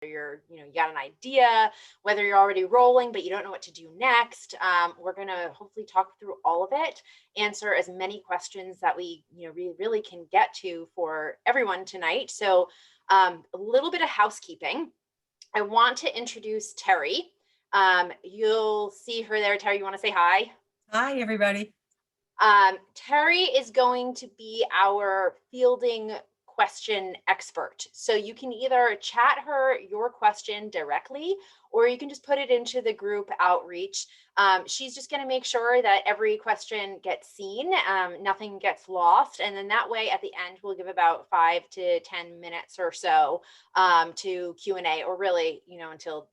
you got an idea, whether you're already rolling but you don't know what to do next. We're going to hopefully talk through all of it, answer as many questions that we really can get to for everyone tonight. So a little bit of housekeeping. I want to introduce Terry. You'll see her there. Terry, you want to say hi? Hi, everybody. Terry is going to be our fielding question expert. So you can either chat her your question directly, or you can just put it into the group outreach. She's just going to make sure that every question gets seen, nothing gets lost. And then that way at the end, we'll give about 5 to 10 minutes or so to Q&A, or really, until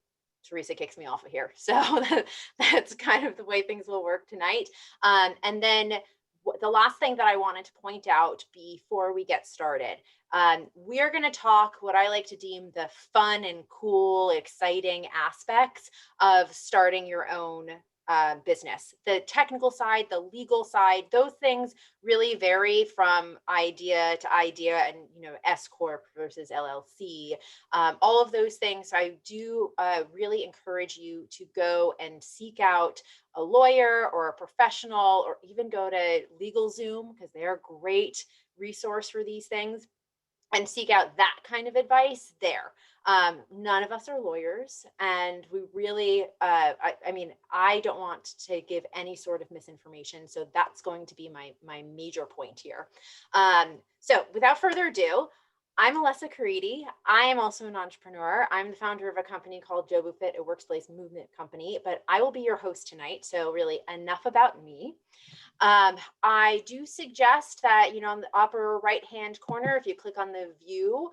Teresa kicks me off of here. So that's kind of the way things will work tonight. And then the last thing that I wanted to point out before we get started, we're going to talk what I like to deem the fun and cool, exciting aspects of starting your own business. The technical side, the legal side, those things really vary from idea to idea, and S corp versus LLC, all of those things. So I do really encourage you to go and seek out a lawyer or a professional, or even go to LegalZoom, because they're a great resource for these things, and seek out that kind of advice there. None of us are lawyers, and we really, I don't want to give any sort of misinformation. So that's going to be my major point here. So without further ado, I'm Alessa Caridi. I am also an entrepreneur. I'm the founder of a company called Jobu Fit, a workplace movement company, but I will be your host tonight. So really enough about me. I do suggest that, on the upper right-hand corner, if you click on the view,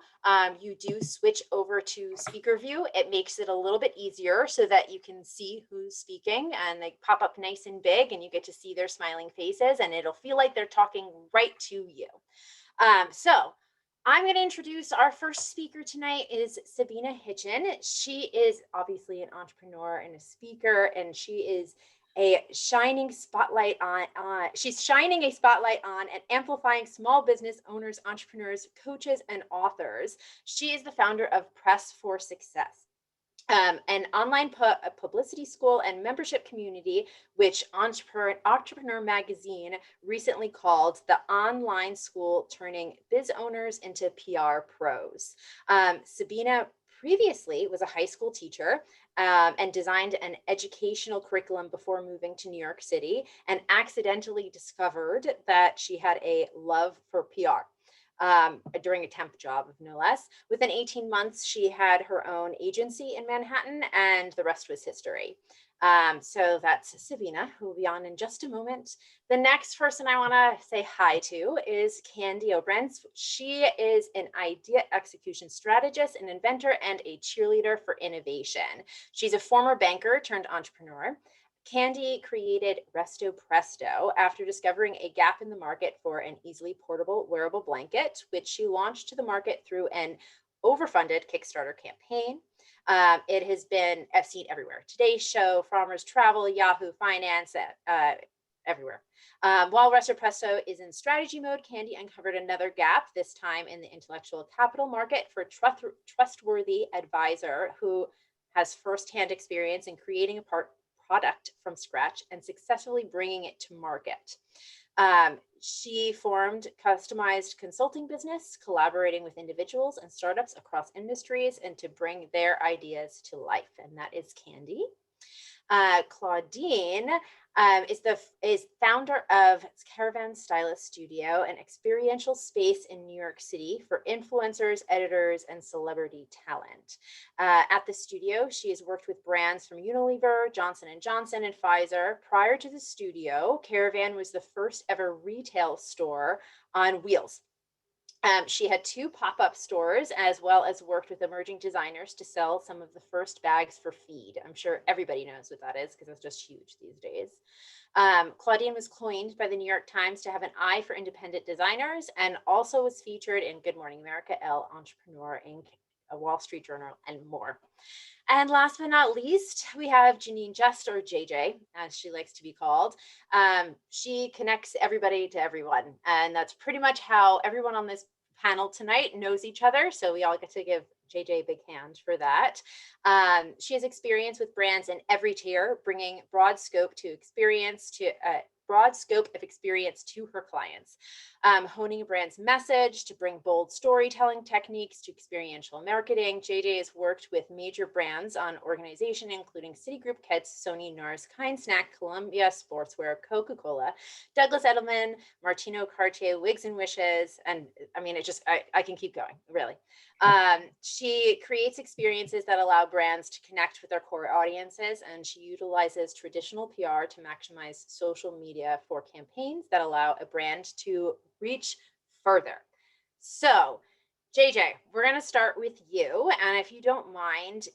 you do switch over to speaker view. It makes it a little bit easier so that you can see who's speaking, and they pop up nice and big, and you get to see their smiling faces, and it'll feel like they're talking right to you. So I'm going to introduce our first speaker tonight is Sabina Hitchen. She is obviously an entrepreneur and a speaker, and she is a shining spotlight on she's shining a spotlight on and amplifying small business owners, entrepreneurs, coaches, and authors. She is the founder of Press for Success, an online publicity school and membership community, which Entrepreneur Magazine recently called the online school turning biz owners into PR pros. Sabina previously was a high school teacher, and designed an educational curriculum before moving to New York City, and accidentally discovered that she had a love for PR. During a temp job, no less. Within 18 months, she had her own agency in Manhattan, and the rest was history. So that's Sabina, who will be on in just a moment. The next person I want to say hi to is Candy Obrens. She is an idea execution strategist, an inventor, and a cheerleader for innovation. She's a former banker turned entrepreneur. Candy created Resto Presto after discovering a gap in the market for an easily portable wearable blanket, which she launched to the market through an overfunded Kickstarter campaign. It has been seen everywhere. Today's Show, Farmers Travel, Yahoo Finance, everywhere. While Resto Presto is in strategy mode, Candy uncovered another gap, this time in the intellectual capital market, for a trustworthy advisor who has firsthand experience in creating a product from scratch and successfully bringing it to market. She formed customized consulting business, collaborating with individuals and startups across industries, and to bring their ideas to life. And that is Candy. Claudine is founder of Caravan Stylist Studio, an experiential space in New York City for influencers, editors, and celebrity talent. At the studio, she has worked with brands from Unilever, Johnson & Johnson, and Pfizer. Prior to the studio, Caravan was the first ever retail store on wheels. She had 2 pop-up stores, as well as worked with emerging designers to sell some of the first bags for Feed. I'm sure everybody knows what that is, because it's just huge these days. Claudine was coined by the New York Times to have an eye for independent designers, and also was featured in Good Morning America, Elle, Entrepreneur Inc., Wall Street Journal, and more. And last but not least, we have Janine Just, or JJ, as she likes to be called. She connects everybody to everyone. And that's pretty much how everyone on this panel tonight knows each other. So we all get to give JJ, big hand for that. She has experience with brands in every tier, bringing broad scope of experience to her clients, honing a brand's message to bring bold storytelling techniques to experiential marketing. JJ has worked with major brands on organization, including Citigroup, Keds, Sony, NARS, Kind Snack, Columbia Sportswear, Coca-Cola, Douglas Edelman, Martino Cartier, Wigs and Wishes, and I mean, I can keep going, really. She creates experiences that allow brands to connect with their core audiences, and she utilizes traditional PR to maximize social media for campaigns that allow a brand to reach further. So, JJ, we're going to start with you. And if you don't mind,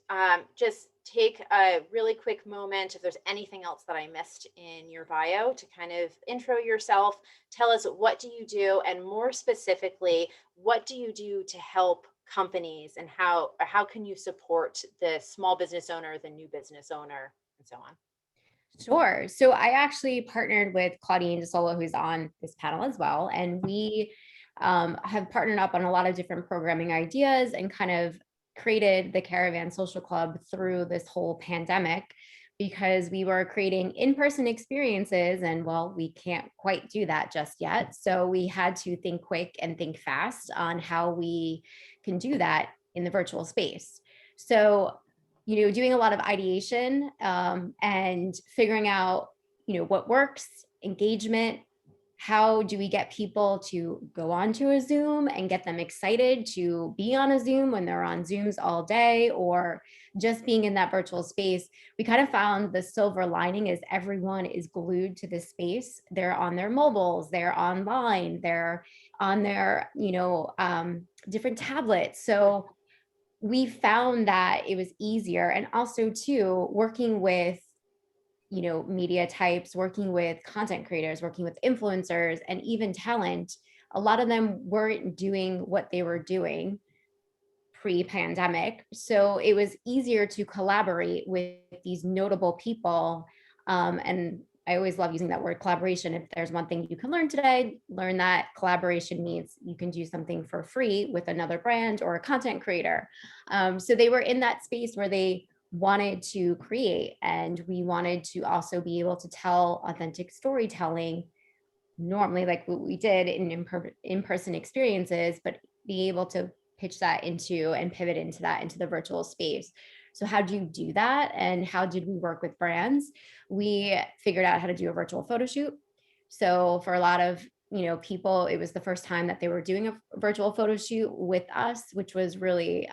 just take a really quick moment, if there's anything else that I missed in your bio, to kind of intro yourself, tell us what do you do, and more specifically, what do you do to help companies, and how can you support the small business owner, the new business owner, and so on? Sure. So I actually partnered with Claudine DeSolo, who's on this panel as well. And we have partnered up on a lot of different programming ideas and kind of created the Caravan Social Club through this whole pandemic, because we were creating in-person experiences, and well, we can't quite do that just yet. So we had to think quick and think fast on how we can do that in the virtual space. So doing a lot of ideation and figuring out, what works, engagement. How do we get people to go onto a Zoom and get them excited to be on a Zoom when they're on Zooms all day, or just being in that virtual space? We kind of found the silver lining is everyone is glued to this space. They're on their mobiles, they're online, they're on their, different tablets. So we found that it was easier. And also too, working with media types, working with content creators, working with influencers, and even talent, a lot of them weren't doing what they were doing pre-pandemic. So it was easier to collaborate with these notable people. And I always love using that word collaboration. If there's one thing you can learn today, learn that collaboration means you can do something for free with another brand or a content creator. So they were in that space where they wanted to create, and we wanted to also be able to tell authentic storytelling normally, like what we did in in-person experiences, but be able to pitch that into and pivot into that into the virtual space. So how do you do that? And how did we work with brands? We figured out how to do a virtual photo shoot. So for a lot of people, it was the first time that they were doing a virtual photo shoot with us, which was really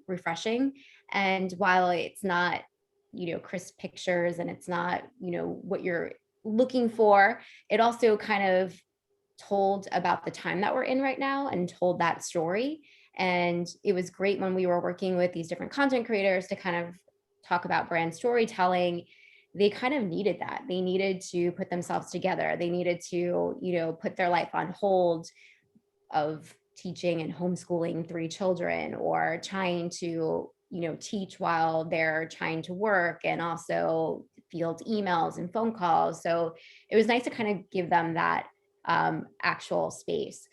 refreshing. And while it's not crisp pictures, and it's not what you're looking for, it also kind of told about the time that we're in right now and told that story. And it was great when we were working with these different content creators to kind of talk about brand storytelling. They kind of needed that. They needed to put themselves together. They needed to, put their life on hold of teaching and homeschooling 3 children, or trying to, teach while they're trying to work and also field emails and phone calls. So it was nice to kind of give them that actual space.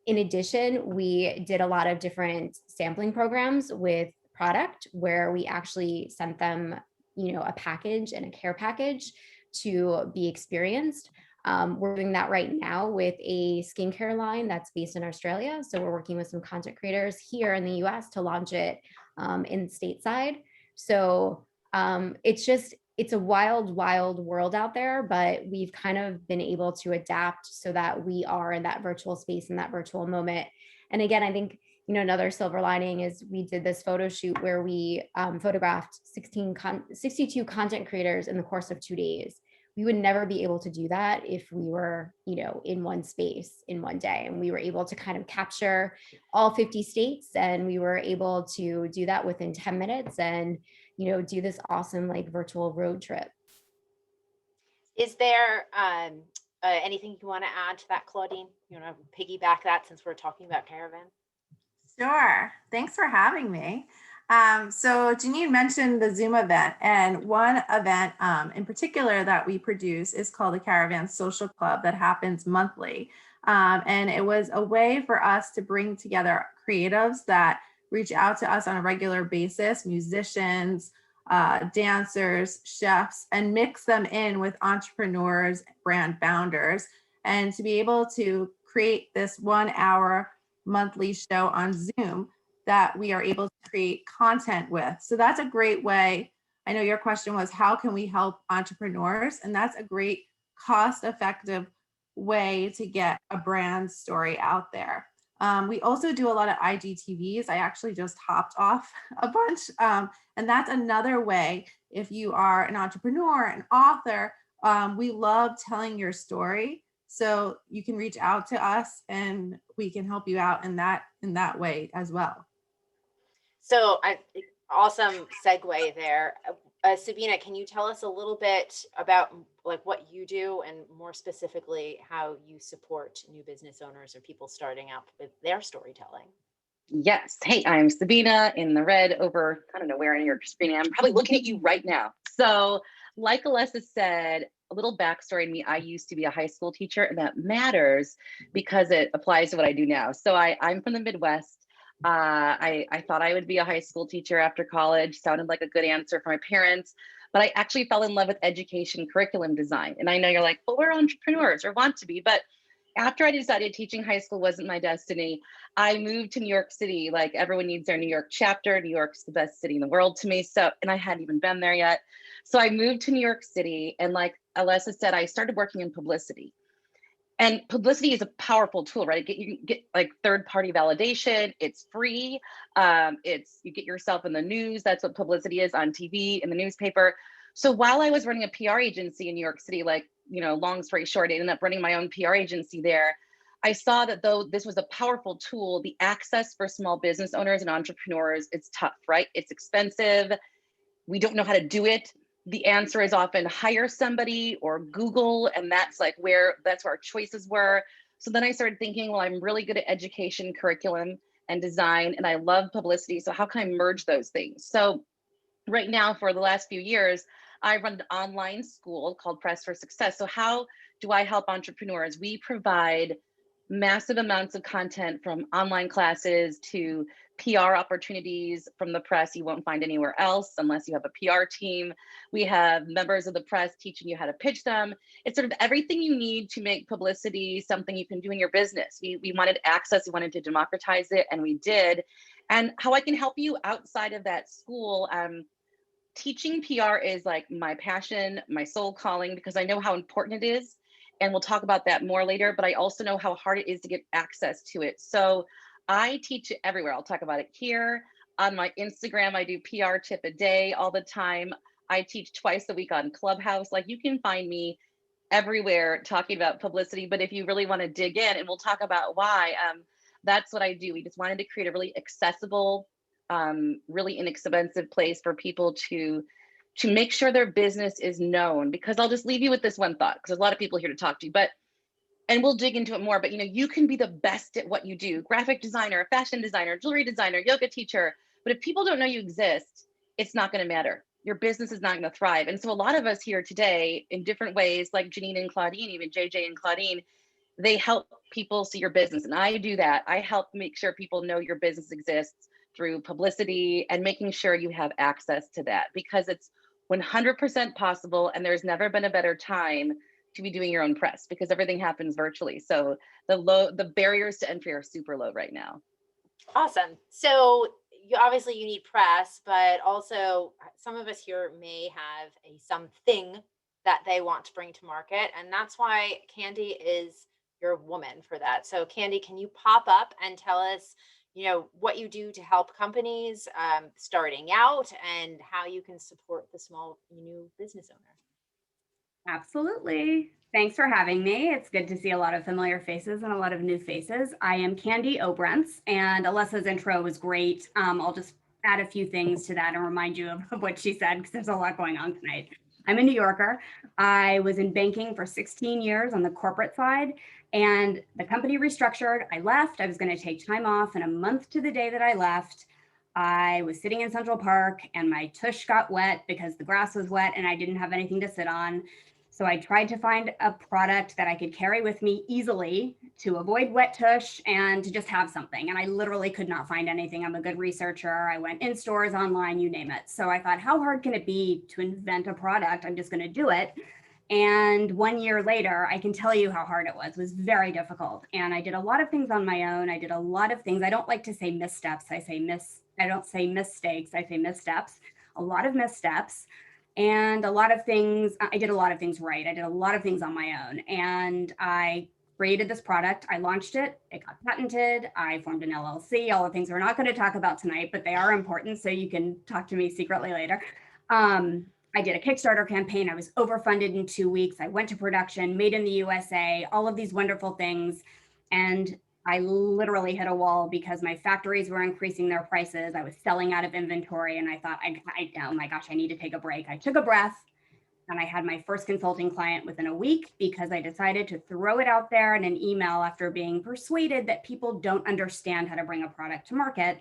In addition, we did a lot of different sampling programs with product where we actually sent them, a package and a care package to be experienced. We're doing that right now with a skincare line that's based in Australia. So we're working with some content creators here in the US to launch it in stateside. So it's a wild, wild world out there, but we've kind of been able to adapt so that we are in that virtual space, in that virtual moment. And again, I think, another silver lining is we did this photo shoot where we photographed 62 content creators in the course of 2 days. We would never be able to do that if we were, in one space in one day. And we were able to kind of capture all 50 states, and we were able to do that within 10 minutes and, do this awesome like virtual road trip. Is there anything you want to add to that, Claudine? You want to piggyback that since we're talking about Caravan? Sure. Thanks for having me. So Janine mentioned the Zoom event, and one event in particular that we produce is called the Caravan Social Club that happens monthly. And it was a way for us to bring together creatives that reach out to us on a regular basis, musicians, dancers, chefs, and mix them in with entrepreneurs, brand founders, and to be able to create this 1 hour monthly show on Zoom that we are able to create content with. So that's a great way. I know your question was, how can we help entrepreneurs? And that's a great cost-effective way to get a brand story out there. We also do a lot of IGTVs. I actually just hopped off a bunch. And that's another way, if you are an entrepreneur, an author, we love telling your story. So you can reach out to us and we can help you out in that way as well. So awesome segue there. Sabina, can you tell us a little bit about like what you do and more specifically how you support new business owners or people starting out with their storytelling? Yes. Hey, I'm Sabina in the red over, I don't know where in your screen. I'm probably looking at you right now. So like Alessa said, a little backstory to me, I used to be a high school teacher, and that matters because it applies to what I do now. So I'm from the Midwest. I thought I would be a high school teacher after college. Sounded like a good answer for my parents, but I actually fell in love with education curriculum design. And I know you're like, well, we're entrepreneurs or want to be, but after I decided teaching high school wasn't my destiny, I moved to New York City. Like everyone needs their New York chapter. New York's the best city in the world to me. So, and I hadn't even been there yet. So I moved to New York City. And like Alessa said, I started working in publicity. And publicity is a powerful tool, right? You get like third-party validation. It's free. You get yourself in the news. That's what publicity is on TV, in the newspaper. So while I was running a PR agency in New York City, like, long story short, I ended up running my own PR agency there. I saw that though this was a powerful tool, the access for small business owners and entrepreneurs, it's tough, right? It's expensive. We don't know how to do it. The answer is often hire somebody or Google, and that's where our choices were. So then I started thinking, well, I'm really good at education, curriculum, and design, and I love publicity. So how can I merge those things? So right now, for the last few years, I run an online school called Press for Success. So how do I help entrepreneurs? We provide massive amounts of content, from online classes to PR opportunities from the press you won't find anywhere else unless you have a PR team. We have members of the press teaching you how to pitch them. It's sort of everything you need to make publicity something you can do in your business. We wanted access, we wanted to democratize it, and we did. And how I can help you outside of that school, teaching PR is like my passion, my soul calling, because I know how important it is. And we'll talk about that more later, but I also know how hard it is to get access to it. So I teach it everywhere. I'll talk about it here. On my Instagram, I do PR tip a day all the time. I teach twice a week on Clubhouse. Like, you can find me everywhere talking about publicity, but if you really want to dig in, and we'll talk about why, that's what I do. We just wanted to create a really accessible, really inexpensive place for people to make sure their business is known. Because I'll just leave you with this one thought, because there's a lot of people here to talk to, and we'll dig into it more, but you can be the best at what you do: graphic designer, fashion designer, jewelry designer, yoga teacher. But if people don't know you exist, it's not going to matter. Your business is not going to thrive. And so a lot of us here today, in different ways, like Janine and Claudine, even JJ and Claudine, they help people see your business. And I do that. I help make sure people know your business exists through publicity and making sure you have access to that, because it's 100% possible. And there's never been a better time to be doing your own press, because everything happens virtually. So the barriers to entry are super low right now. Awesome. So you need press, but also some of us here may have something that they want to bring to market. And that's why Candy is your woman for that. So Candy, can you pop up and tell us, what you do to help companies starting out and how you can support the small new business owner? Absolutely. Thanks for having me. It's good to see a lot of familiar faces and a lot of new faces. I am Candy Obrentz, and Alessa's intro was great. I'll just add a few things to that and remind you of what she said, because there's a lot going on tonight. I'm a New Yorker. I was in banking for 16 years on the corporate side, and the company restructured. I left. I was going to take time off, and a month to the day that I left, I was sitting in Central Park and my tush got wet because the grass was wet and I didn't have anything to sit on. So I tried to find a product that I could carry with me easily to avoid wet tush and to just have something. And I literally could not find anything. I'm a good researcher. I went in stores, online, you name it. So I thought, how hard can it be to invent a product? I'm just going to do it. And 1 year later, I can tell you how hard it was. It was very difficult. And I did a lot of things on my own. I did a lot of things. I don't like to say missteps. I don't say mistakes. I say missteps. A lot of missteps. And a lot of things, I did a lot of things right. I did a lot of things on my own. And I created this product. I launched it. It got patented. I formed an LLC, all the things we're not going to talk about tonight, but they are important. So you can talk to me secretly later. I did a Kickstarter campaign. I was overfunded in 2 weeks. I went to production, made in the USA, all of these wonderful things. And I literally hit a wall because my factories were increasing their prices. I was selling out of inventory and I thought, oh my gosh, I need to take a break. I took a breath and I had my first consulting client within a week because I decided to throw it out there in an email after being persuaded that people don't understand how to bring a product to market.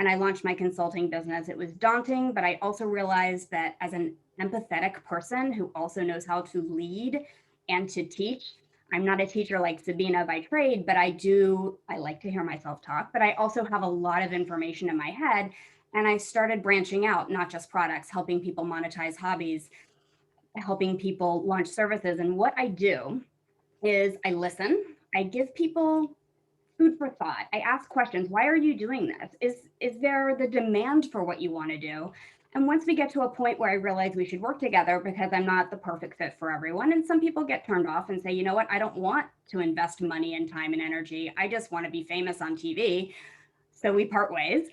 And I launched my consulting business. It was daunting, but I also realized that as an empathetic person who also knows how to lead and to teach, I'm not a teacher like Sabina by trade, but I like to hear myself talk, but I also have a lot of information in my head. And I started branching out, not just products, helping people monetize hobbies, helping people launch services. And what I do is I listen, I give people food for thought. I ask questions. Why are you doing this? Is there the demand for what you want to do? And once we get to a point where I realize we should work together because I'm not the perfect fit for everyone, and some people get turned off and say, you know what, I don't want to invest money and time and energy. I just want to be famous on TV. So we part ways.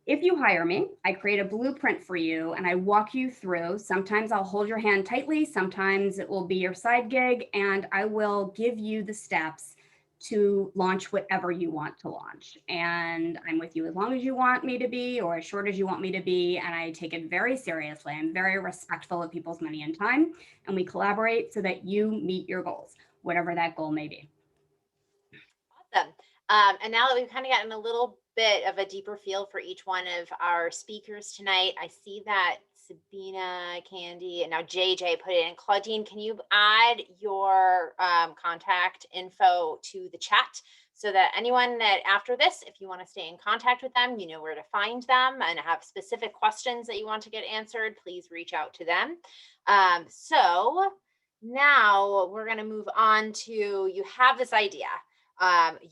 If you hire me, I create a blueprint for you and I walk you through. Sometimes I'll hold your hand tightly. Sometimes it will be your side gig and I will give you the steps to launch whatever you want to launch. And I'm with you as long as you want me to be or as short as you want me to be. And I take it very seriously. I'm very respectful of people's money and time. And we collaborate so that you meet your goals, whatever that goal may be. Awesome. And now that we've kind of gotten a little bit of a deeper feel for each one of our speakers tonight, I see that Sabina, Candy, and now JJ put it in. Claudine, can you add your contact info to the chat so that anyone that after this, if you want to stay in contact with them, you know where to find them and have specific questions that you want to get answered, please reach out to them. So now we're going to move on to, you have this idea.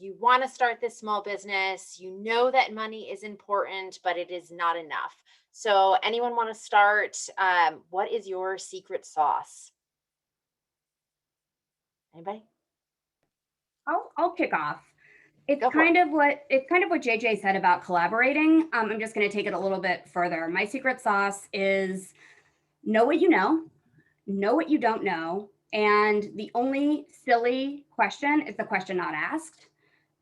You want to start this small business. You know that money is important, but it is not enough. So anyone want to start? What is your secret sauce? Anybody? I'll kick off. It's kind of what JJ said about collaborating. I'm just going to take it a little bit further. My secret sauce is know what you know what you don't know. And the only silly question is the question not asked.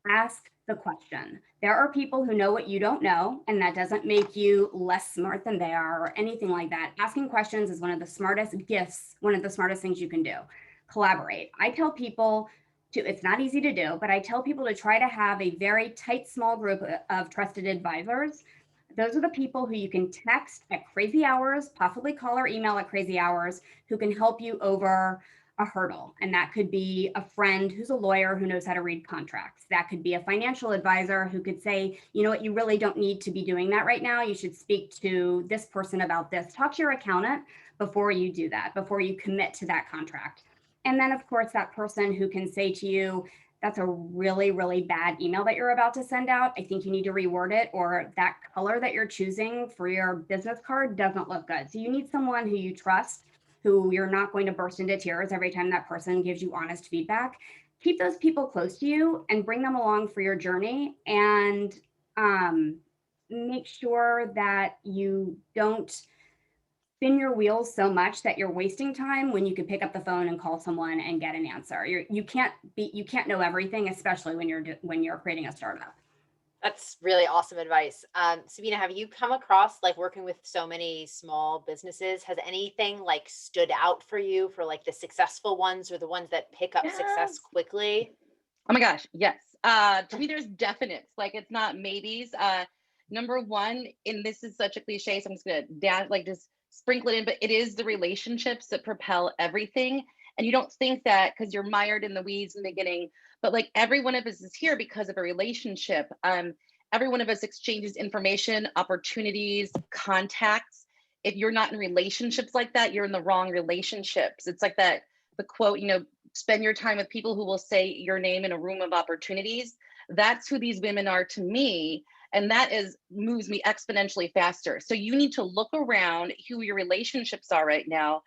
Ask the question. There are people who know what you don't know, and that doesn't make you less smart than they are or anything like that. Asking questions is one of the smartest gifts, one of the smartest things you can do. Collaborate. I tell people it's not easy to do, but I tell people to try to have a very tight, small group of trusted advisors. Those are the people who you can text at crazy hours, possibly call or email at crazy hours, who can help you over a hurdle. And that could be a friend who's a lawyer who knows how to read contracts. That could be a financial advisor who could say, you know what, you really don't need to be doing that right now. You should speak to this person about this. Talk to your accountant before you do that, before you commit to that contract. And then, of course, that person who can say to you, that's a really, really bad email that you're about to send out. I think you need to reword it, or that color that you're choosing for your business card doesn't look good. So you need someone who you trust, who you're not going to burst into tears every time that person gives you honest feedback. Keep those people close to you and bring them along for your journey, and make sure that you don't spin your wheels so much that you're wasting time when you could pick up the phone and call someone and get an answer. You can't know everything, especially when you're creating a startup. That's really awesome advice. Sabina, have you come across, like, working with so many small businesses? Has anything like stood out for you for like the successful ones or the ones that pick up success quickly? Oh my gosh, yes. To me, there's definites. Like, it's not maybes. Number one, and this is such a cliche, so I'm just gonna just sprinkle it in, but it is the relationships that propel everything. And you don't think that because you're mired in the weeds in the beginning, but like every one of us is here because of a relationship. Every one of us exchanges information, opportunities, contacts. If you're not in relationships like that, you're in the wrong relationships. It's like that, the quote, spend your time with people who will say your name in a room of opportunities. That's who these women are to me. And that moves me exponentially faster. So you need to look around who your relationships are right now,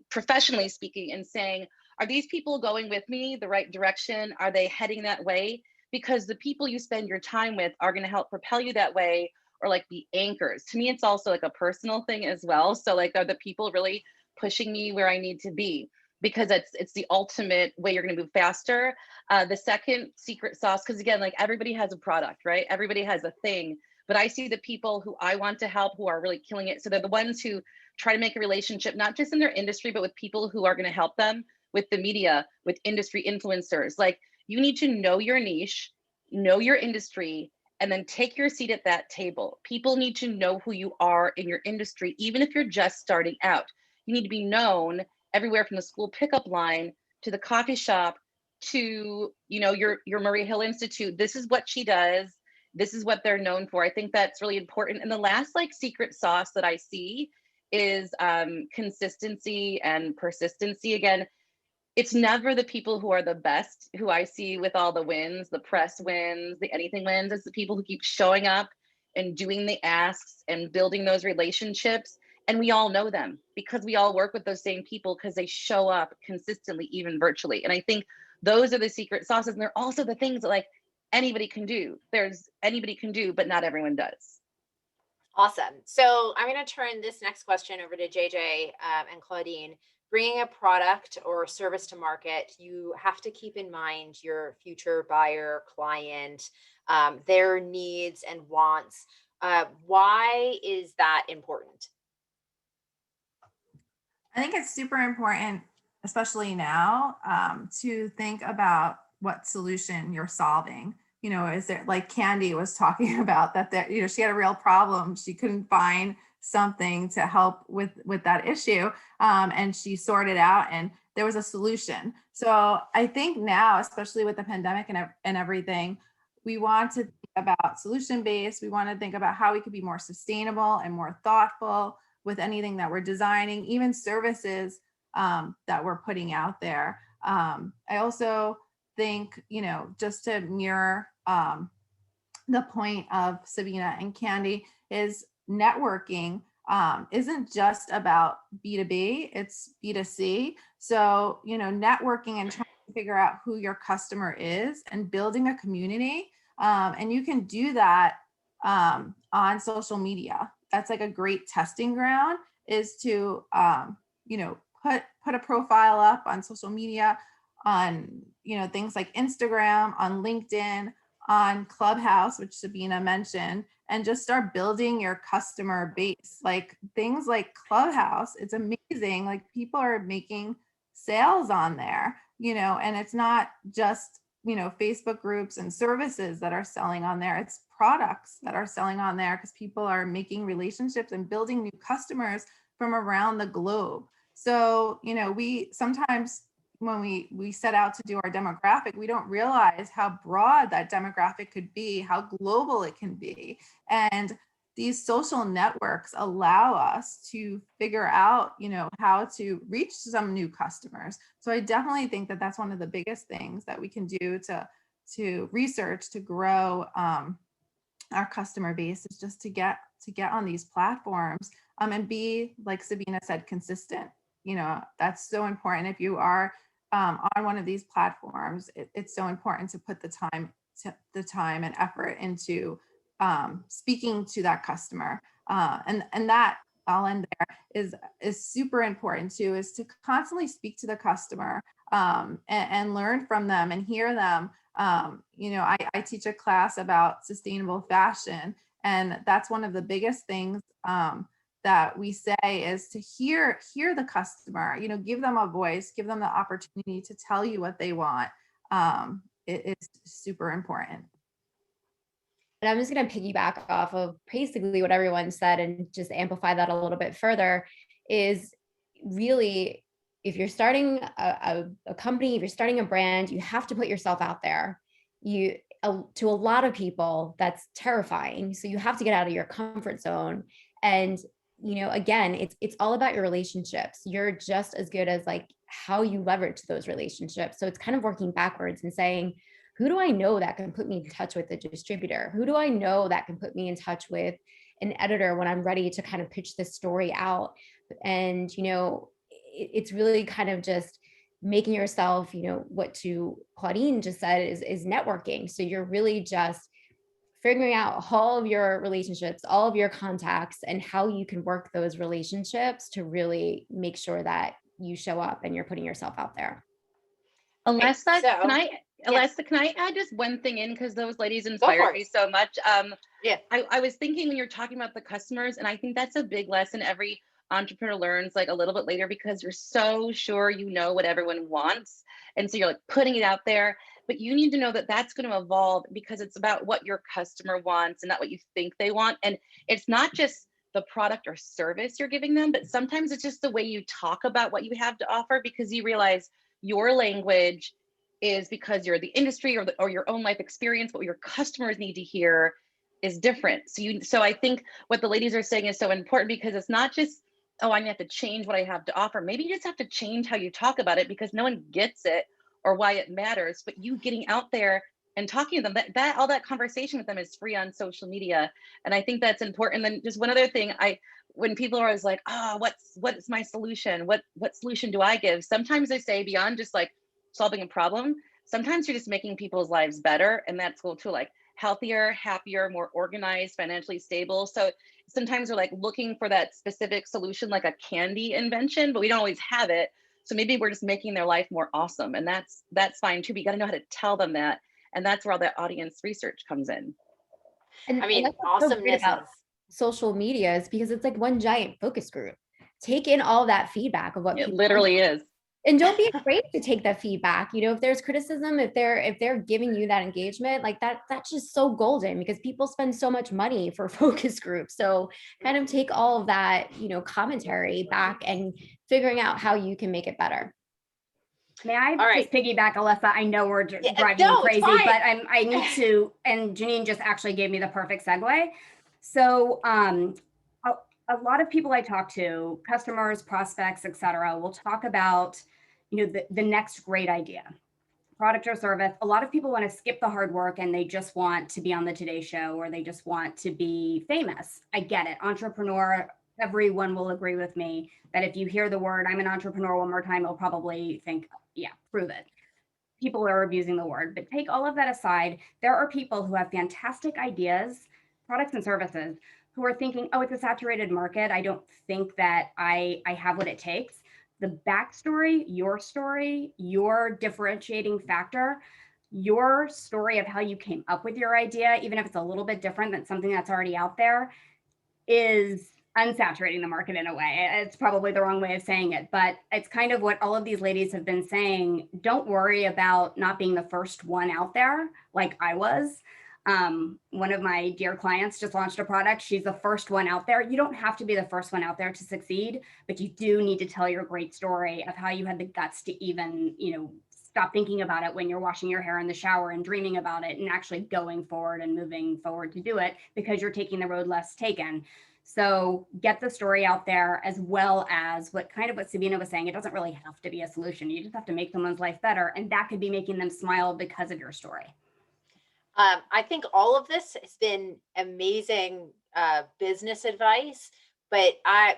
professionally speaking, and saying, are these people going with me the right direction? Are they heading that way? Because the people you spend your time with are going to help propel you that way, or like be anchors. To me, it's also like a personal thing as well. So like, are the people really pushing me where I need to be? Because it's the ultimate way you're going to move faster. The second secret sauce, because again, like everybody has a product, right? Everybody has a thing, but I see the people who I want to help who are really killing it. So they're the ones who try to make a relationship, not just in their industry, but with people who are going to help them with the media, with industry influencers. Like, you need to know your niche, know your industry, and then take your seat at that table. People need to know who you are in your industry, even if you're just starting out. You need to be known everywhere from the school pickup line to the coffee shop to your Murray Hill Institute. This is what she does. This is what they're known for. I think that's really important. And the last like secret sauce that I see is consistency and persistency. Again, it's never the people who are the best who I see with all the wins, the press wins, the anything wins. It's the people who keep showing up and doing the asks and building those relationships. And we all know them because we all work with those same people because they show up consistently, even virtually. And I think those are the secret sauces. And they're also the things that like anybody can do. Anybody can do, but not everyone does. Awesome. So I'm going to turn this next question over to JJ and Claudine. Bringing a product or service to market, you have to keep in mind your future buyer, client, their needs and wants. Why is that important? I think it's super important, especially now, to think about what solution you're solving. Is there, like Candy was talking about, that she had a real problem. She couldn't find something to help with that issue, and she sorted out, and there was a solution. So I think now, especially with the pandemic and everything, we want to think about solution-based. We want to think about how we could be more sustainable and more thoughtful with anything that we're designing, even services that we're putting out there. I also think, just to mirror the point of Sabina and Candy, is networking isn't just about B2B, it's B2C. So, networking and trying to figure out who your customer is and building a community. And you can do that on social media. That's like a great testing ground, is to, put a profile up on social media, on, things like Instagram, on LinkedIn, on Clubhouse, which Sabina mentioned, and just start building your customer base. Like things like Clubhouse, it's amazing. Like people are making sales on there, and it's not just, Facebook groups and services that are selling on there. It's products that are selling on there because people are making relationships and building new customers from around the globe. So, we sometimes, when we set out to do our demographic, we don't realize how broad that demographic could be, how global it can be. And these social networks allow us to figure out, how to reach some new customers. So I definitely think that that's one of the biggest things that we can do to research, to grow our customer base, is just to get on these platforms and be, like Sabina said, consistent. That's so important. If you are on one of these platforms, it's so important to put the time and effort into speaking to that customer. And that, I'll end there, is super important too, is to constantly speak to the customer and learn from them and hear them. I teach a class about sustainable fashion, and that's one of the biggest things that we say, is to hear the customer, give them a voice, give them the opportunity to tell you what they want. It is super important. And I'm just going to piggyback off of basically what everyone said and just amplify that a little bit further, is really if you're starting a company, if you're starting a brand, you have to put yourself out there. To a lot of people, that's terrifying. So you have to get out of your comfort zone. And, again, it's all about your relationships. You're just as good as like how you leverage those relationships. So it's kind of working backwards and saying, who do I know that can put me in touch with a distributor? Who do I know that can put me in touch with an editor when I'm ready to kind of pitch this story out? And, it's really kind of just making yourself, what to Claudine just said is networking. So you're really just figuring out all of your relationships, all of your contacts, and how you can work those relationships to really make sure that you show up and you're putting yourself out there. Alessa, so- can I, Yes. Alessa, can I add just one thing in? Because those ladies for inspired it. me so much. Yeah. I was thinking when you're talking about the customers, and I think that's a big lesson every entrepreneur learns like a little bit later, because you're so sure you know what everyone wants. And so you're like putting it out there, but you need to know that that's going to evolve, because it's about what your customer wants and not what you think they want. And it's not just the product or service you're giving them, but sometimes it's just the way you talk about what you have to offer, because you realize your language is because you're the industry or your own life experience, but what your customers need to hear is different. So I think what the ladies are saying is so important, because it's not just, oh, I have to change what I have to offer. Maybe you just have to change how you talk about it, because no one gets it or why it matters. But you getting out there and talking to them, that all that conversation with them is free on social media. And I think that's important. And then just one other thing, when people are always like, oh, what's my solution? What solution do I give? Sometimes I say, beyond just like solving a problem, sometimes you're just making people's lives better. And that's cool too, like healthier, happier, more organized, financially stable. So sometimes we're like looking for that specific solution, like a candy invention, but we don't always have it. So maybe we're just making their life more awesome. And that's fine too. But you got to know how to tell them that. And that's where all that audience research comes in. And I mean, that's what's so great awesomeness about is social media is because it's like one giant focus group. Take in all that feedback of what It people literally is. and don't be afraid to take that feedback. If there's criticism, if they're giving you that engagement, like that's just so golden, because people spend so much money for focus groups. So kind of take all of that, commentary back and figuring out how you can make it better. May I All right. just piggyback, Alessa? I know we're Yeah, driving no, you it's crazy, fine. but I need to, and Janine just actually gave me the perfect segue. So a lot of people I talk to, customers, prospects, et cetera, will talk about, the next great idea, product or service. A lot of people want to skip the hard work and they just want to be on the Today Show, or they just want to be famous. I get it. Entrepreneur, everyone will agree with me that if you hear the word "I'm an entrepreneur" one more time, you'll probably think, yeah, prove it. People are abusing the word, but take all of that aside. There are people who have fantastic ideas, products and services, who are thinking, oh, it's a saturated market. I don't think that I have what it takes. The backstory, your differentiating factor, your story of how you came up with your idea, even if it's a little bit different than something that's already out there, is unsaturating the market in a way. It's probably the wrong way of saying it, but it's kind of what all of these ladies have been saying. Don't worry about not being the first one out there like I was. One of my dear clients just launched a product. She's the first one out there. You don't have to be the first one out there to succeed, but you do need to tell your great story of how you had the guts to even, stop thinking about it when you're washing your hair in the shower and dreaming about it, and actually going forward and moving forward to do it, because you're taking the road less taken. So get the story out there, as well as what Sabina was saying. It doesn't really have to be a solution. You just have to make someone's life better. And that could be making them smile because of your story. I think all of this has been amazing business advice, but I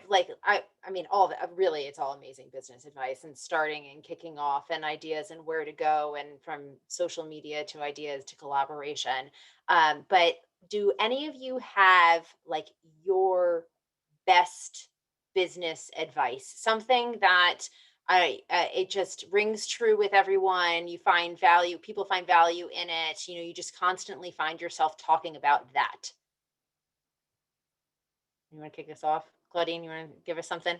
mean, all of it, really, it's all amazing business advice, and starting and kicking off and ideas and where to go, and from social media to ideas to collaboration. But do any of you have like your best business advice, something that it just rings true with everyone? You find value, people find value in it, you just constantly find yourself talking about that. You want to kick us off, Claudine? You want to give us something?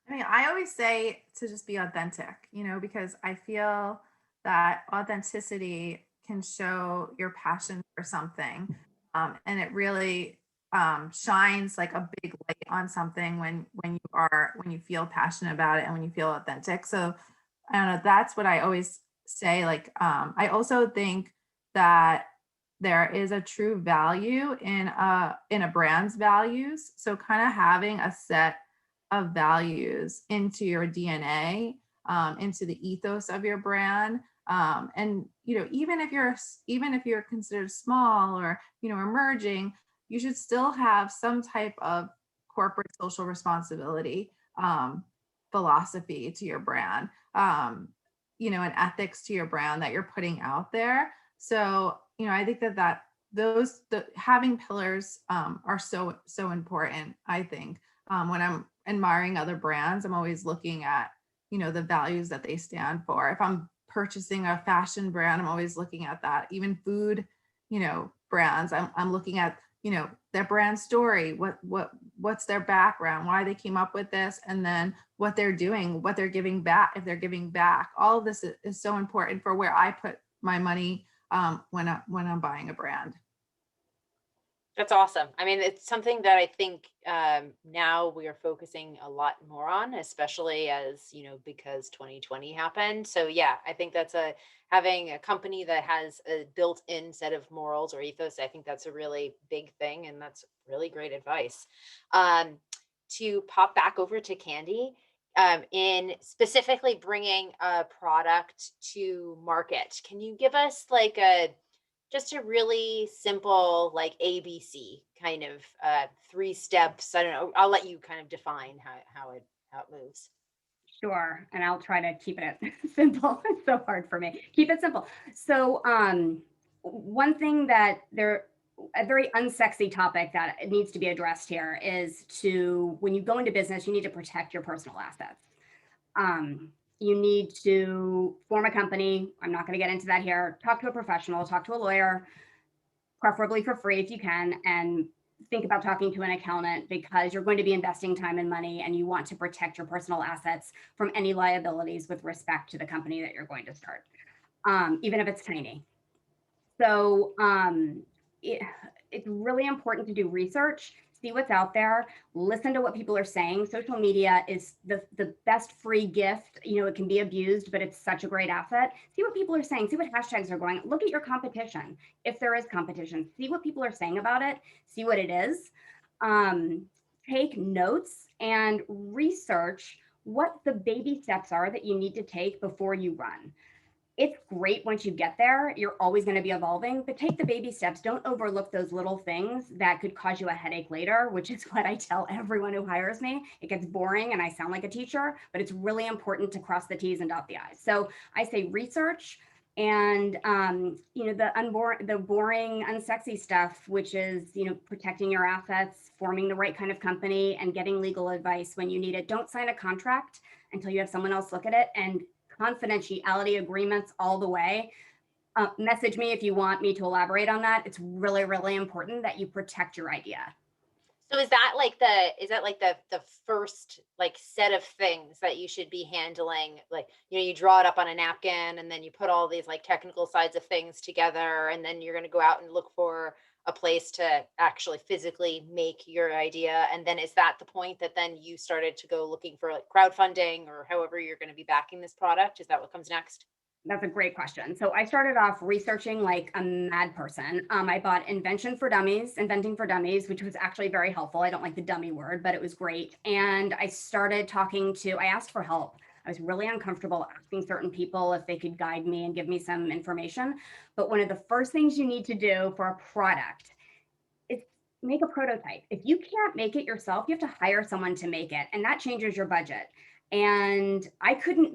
I mean, I always say to just be authentic, because I feel that authenticity can show your passion for something. And it really shines like a big light on something when you feel passionate about it and when you feel authentic. So I don't know, that's what I always say. Like, I also think that there is a true value in a brand's values. So kind of having a set of values into your DNA, into the ethos of your brand. And even if you're considered small or emerging, you should still have some type of corporate social responsibility philosophy to your brand, and ethics to your brand that you're putting out there. So, I think that the having pillars are so important. I think when I'm admiring other brands, I'm always looking at, the values that they stand for. If I'm purchasing a fashion brand, I'm always looking at that. Even food, brands, I'm looking at, their brand story, what's their background, why they came up with this, and then what they're doing, what they're giving back, if they're giving back. All of this is so important for where I put my money when I'm buying a brand. That's awesome. I mean, it's something that I think now we are focusing a lot more on, especially as, because 2020 happened. So yeah, I think having a company that has a built-in set of morals or ethos, I think that's a really big thing. And that's really great advice. To pop back over to Candy, in specifically bringing a product to market, can you give us like just a really simple like ABC kind of 3 steps? I don't know. I'll let you kind of define how it moves. Sure. And I'll try to keep it simple. It's so hard for me. Keep it simple. So one thing that a very unsexy topic that needs to be addressed here is when you go into business, you need to protect your personal assets. You need to form a company. I'm not going to get into that here. Talk to a professional, talk to a lawyer, preferably for free if you can, and think about talking to an accountant, because you're going to be investing time and money and you want to protect your personal assets from any liabilities with respect to the company that you're going to start, even if it's tiny. So it's really important to do research, see what's out there, listen to what people are saying. Social media is the best free gift. It can be abused, but it's such a great asset. See what people are saying, see what hashtags are going. Look at your competition. If there is competition, see what people are saying about it, see what it is. Take notes and research what the baby steps are that you need to take before you run. It's great once you get there, you're always going to be evolving, but take the baby steps. Don't overlook those little things that could cause you a headache later, which is what I tell everyone who hires me. It gets boring and I sound like a teacher, but it's really important to cross the T's and dot the I's. So I say research and, the boring, unsexy stuff, which is, protecting your assets, forming the right kind of company, and getting legal advice when you need it. Don't sign a contract until you have someone else look at it, and confidentiality agreements all the way. Message me if you want me to elaborate on that. It's really, really important that you protect your idea. So is that like the first like set of things that you should be handling? Like, you draw it up on a napkin and then you put all these like technical sides of things together, and then you're going to go out and look for a place to actually physically make your idea. And then is that the point that then you started to go looking for like crowdfunding or however you're going to be backing this product? Is that what comes next? That's a great question. So I started off researching like a mad person. I bought Inventing for Dummies, which was actually very helpful. I don't like the dummy word, but it was great. And I started I asked for help. I was really uncomfortable asking certain people if they could guide me and give me some information. But one of the first things you need to do for a product is make a prototype. If you can't make it yourself, you have to hire someone to make it, and that changes your budget. And I couldn't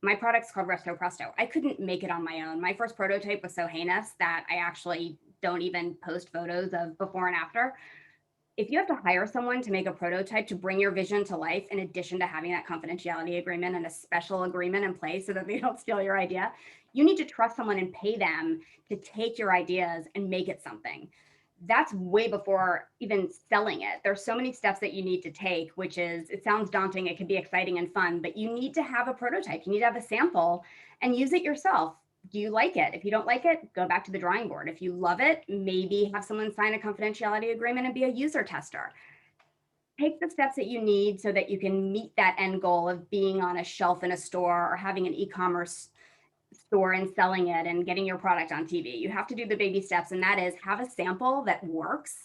my product's called Resto Presto. I couldn't make it on my own. My first prototype was so heinous that I actually don't even post photos of before and after. If you have to hire someone to make a prototype to bring your vision to life, in addition to having that confidentiality agreement and a special agreement in place so that they don't steal your idea, you need to trust someone and pay them to take your ideas and make it something. That's way before even selling it. There's so many steps that you need to take, which is, it sounds daunting, it can be exciting and fun, but you need to have a prototype. You need to have a sample and use it yourself. do you like it? If you don't like it, go back to the drawing board. If you love it, maybe have someone sign a confidentiality agreement and be a user tester. Take the steps that you need so that you can meet that end goal of being on a shelf in a store or having an e-commerce store and selling it and getting your product on TV. You have to do the baby steps, and that is have a sample that works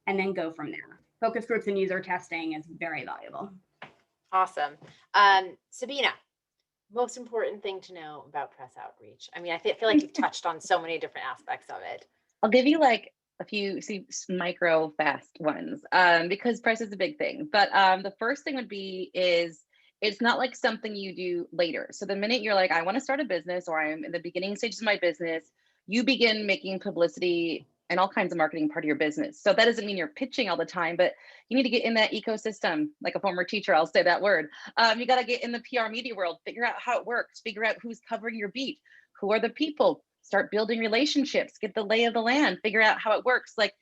and then go from there. Focus groups and user testing is very valuable. Awesome. Sabina, most important thing to know about press outreach? I mean, I feel like you've touched on so many different aspects of it. I'll give you like a few micro fast ones because press is a big thing. But the first thing would be is it's not like something you do later. So the minute you're like, I want to start a business, or I'm in the beginning stages of my business, you begin making publicity and all kinds of marketing part of your business. So that doesn't mean you're pitching all the time, but you need to get in that ecosystem. Like a former teacher, I'll say that word. You got to get in the PR media world, figure out how it works, figure out who's covering your beat, who are the people, start building relationships, get the lay of the land, figure out how it works. Like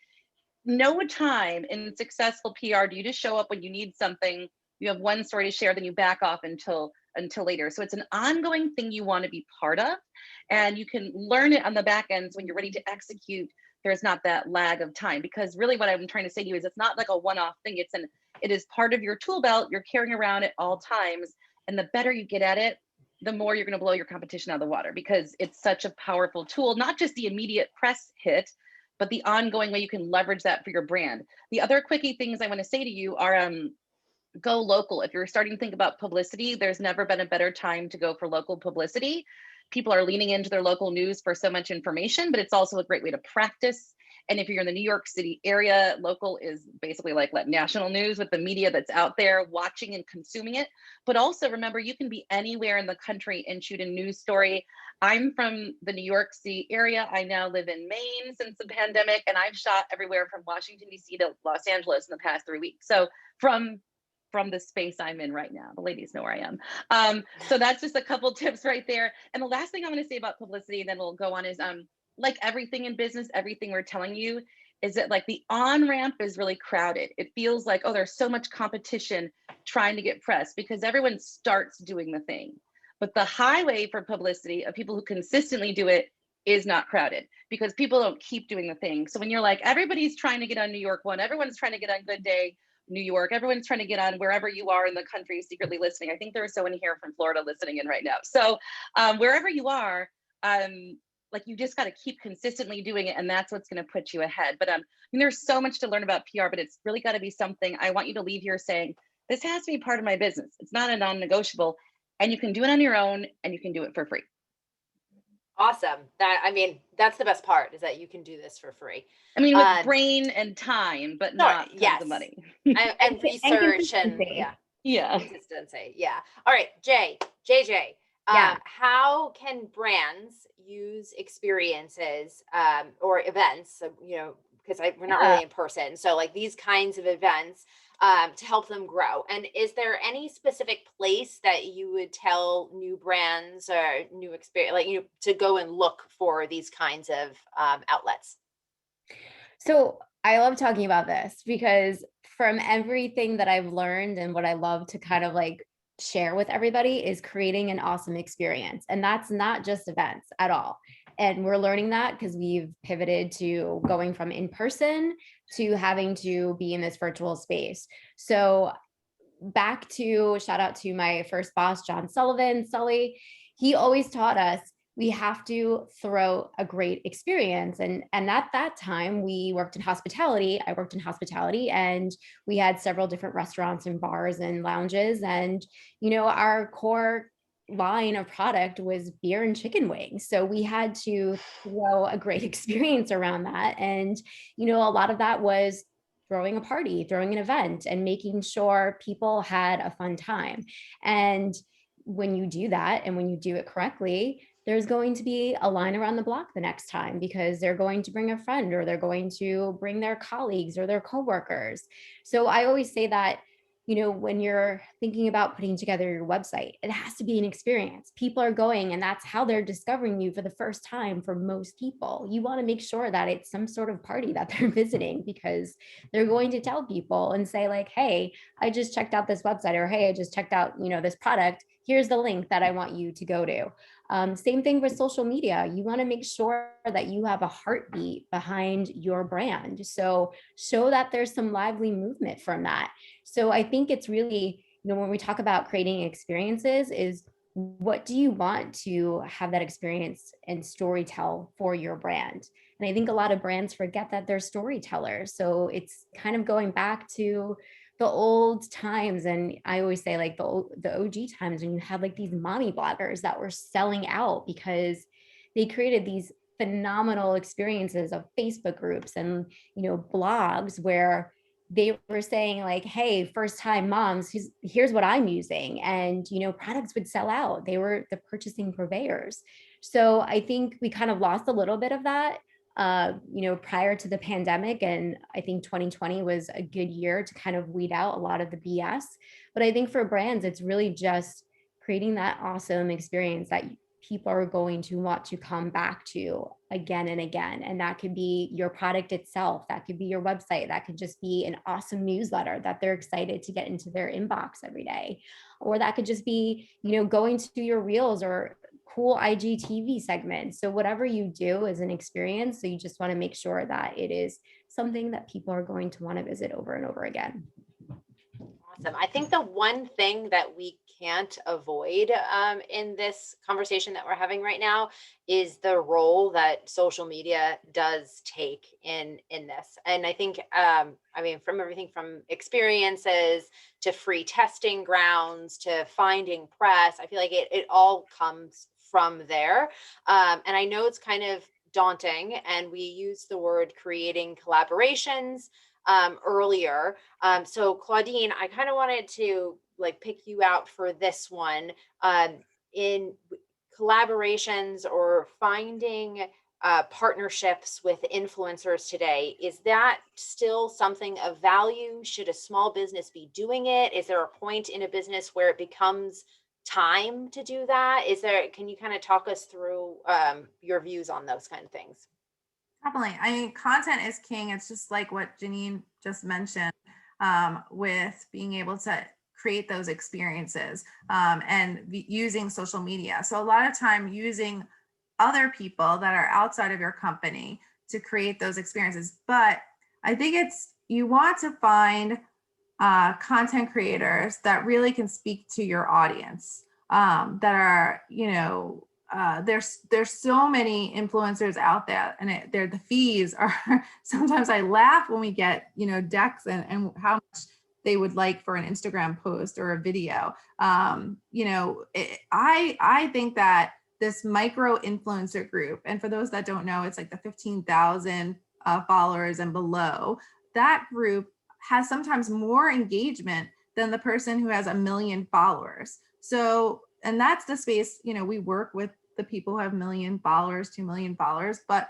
no time in successful PR do you just show up when you need something, you have one story to share, then you back off until later. So it's an ongoing thing you want to be part of, and you can learn it on the back ends when you're ready to execute. There's not that lag of time, because really what I'm trying to say to you is it's not like a one-off thing. It is part of your tool belt. You're carrying around at all times. And the better you get at it, the more you're going to blow your competition out of the water, because it's such a powerful tool, not just the immediate press hit, but the ongoing way you can leverage that for your brand. The other quickie things I want to say to you are go local. If you're starting to think about publicity, there's never been a better time to go for local publicity. People are leaning into their local news for so much information, but it's also a great way to practice. And if you're in the New York City area, local is basically like national news with the media that's out there watching and consuming it. But also remember, you can be anywhere in the country and shoot a news story. I'm from the New York City area. I now live in Maine since the pandemic, and I've shot everywhere from Washington, D.C. to Los Angeles in the past 3 weeks. So from the space I'm in right now, the ladies know where I am. So that's just a couple tips right there. And the last thing I'm going to say about publicity, and then we'll go on, is like everything in business, everything we're telling you is that like the on-ramp is really crowded. It feels like, oh, there's so much competition trying to get press because everyone starts doing the thing. But the highway for publicity of people who consistently do it is not crowded because people don't keep doing the thing. So when you're like, everybody's trying to get on New York One, everyone's trying to get on Good Day New York, everyone's trying to get on wherever you are in the country secretly listening. I think there are so many here from Florida listening in right now. So wherever you are, like you just got to keep consistently doing it, and that's what's going to put you ahead. But I mean, there's so much to learn about PR, but it's really got to be something I want you to leave here saying, this has to be part of my business. It's not a non-negotiable, and you can do it on your own, and you can do it for free. Awesome. That's the best part, is that you can do this for free. I mean, with brain and time, but not tons of money. and research and consistency. Yeah. All right, JJ. How can brands use experiences or events, because we're not really in person, so like these kinds of events to help them grow? And is there any specific place that you would tell new brands or new experience, to go and look for these kinds of outlets? So I love talking about this because from everything that I've learned and what I love to kind of like share with everybody is creating an awesome experience. And that's not just events at all. And we're learning that because we've pivoted to going from in person to having to be in this virtual space. So shout out to my first boss, John Sullivan, Sully. He always taught us we have to throw a great experience. And at that time, we worked in hospitality. I worked in hospitality, and we had several different restaurants and bars and lounges. And, our core line of product was beer and chicken wings. So we had to throw a great experience around that. And, a lot of that was throwing a party, throwing an event, and making sure people had a fun time. And when you do that, and when you do it correctly, there's going to be a line around the block the next time because they're going to bring a friend, or they're going to bring their colleagues or their coworkers. So I always say that, when you're thinking about putting together your website, it has to be an experience. People are going, and that's how they're discovering you for the first time for most people. You want to make sure that it's some sort of party that they're visiting, because they're going to tell people and say like, hey, I just checked out this website, or hey, I just checked out, this product. Here's the link that I want you to go to. Same thing with social media. You want to make sure that you have a heartbeat behind your brand. So show that there's some lively movement from that. So I think it's really, when we talk about creating experiences, is what do you want to have that experience and storytell for your brand? And I think a lot of brands forget that they're storytellers. So it's kind of going back to the old times. And I always say like the OG times when you had like these mommy bloggers that were selling out because they created these phenomenal experiences of Facebook groups and, blogs where they were saying like, hey, first time moms, here's what I'm using. And, products would sell out. They were the purchasing purveyors. So I think we kind of lost a little bit of that, prior to the pandemic. And I think 2020 was a good year to kind of weed out a lot of the BS. But I think for brands, it's really just creating that awesome experience that people are going to want to come back to again and again. And that could be your product itself. That could be your website. That could just be an awesome newsletter that they're excited to get into their inbox every day. Or that could just be, going to your reels or cool IGTV segments. So whatever you do is an experience. So you just want to make sure that it is something that people are going to want to visit over and over again. Awesome. I think the one thing that we can't avoid in this conversation that we're having right now is the role that social media does take in this. And I think, from everything from experiences to free testing grounds to finding press, I feel like it all comes from there. And I know it's kind of daunting, and we use the word creating collaborations earlier. So Claudine, I kind of wanted to pick you out for this one, in collaborations or finding partnerships with influencers today. Is that still something of value? Should a small business be doing it? Is there a point in a business where it becomes time to do that? Can you kind of talk us through your views on those kind of things? Definitely. I mean, content is king. It's just like what Janine just mentioned, with being able to create those experiences and using social media. So a lot of time using other people that are outside of your company to create those experiences. But I think you want to find content creators that really can speak to your audience, that are, there's so many influencers out there, and the fees are sometimes I laugh when we get, decks and how much they would like for an Instagram post or a video. I think that this micro influencer group, and for those that don't know, it's like the 15,000 followers and below, that group has sometimes more engagement than the person who has 1 million followers. So, and that's the space, we work with the people who have 1 million followers, 2 million followers, but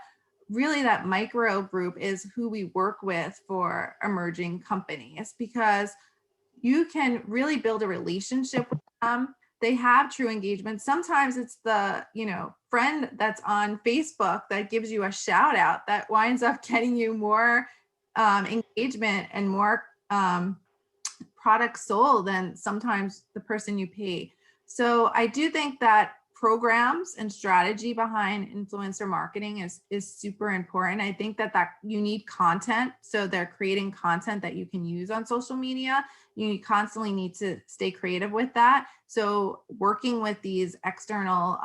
really that micro group is who we work with for emerging companies, because you can really build a relationship with them. They have true engagement. Sometimes it's the, friend that's on Facebook that gives you a shout out that winds up getting you more engagement and more products sold than sometimes the person you pay. So I do think that programs and strategy behind influencer marketing is super important. I think that you need content. So they're creating content that you can use on social media. You constantly need to stay creative with that. So working with these external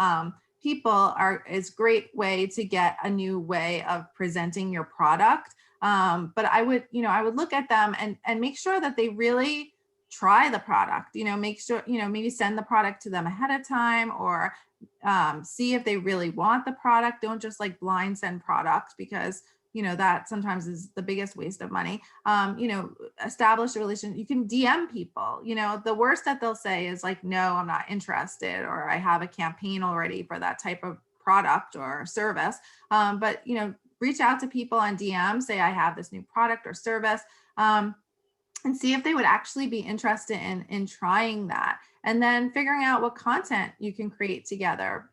people is a great way to get a new way of presenting your product. But I would look at them and make sure that they really try the product, make sure, maybe send the product to them ahead of time, or see if they really want the product. Don't just blind send products, because, that sometimes is the biggest waste of money. Establish a relation. You can DM people, the worst that they'll say is no, I'm not interested, or I have a campaign already for that type of product or service. But, reach out to people on DM, say, I have this new product or service, and see if they would actually be interested in trying that. And then figuring out what content you can create together.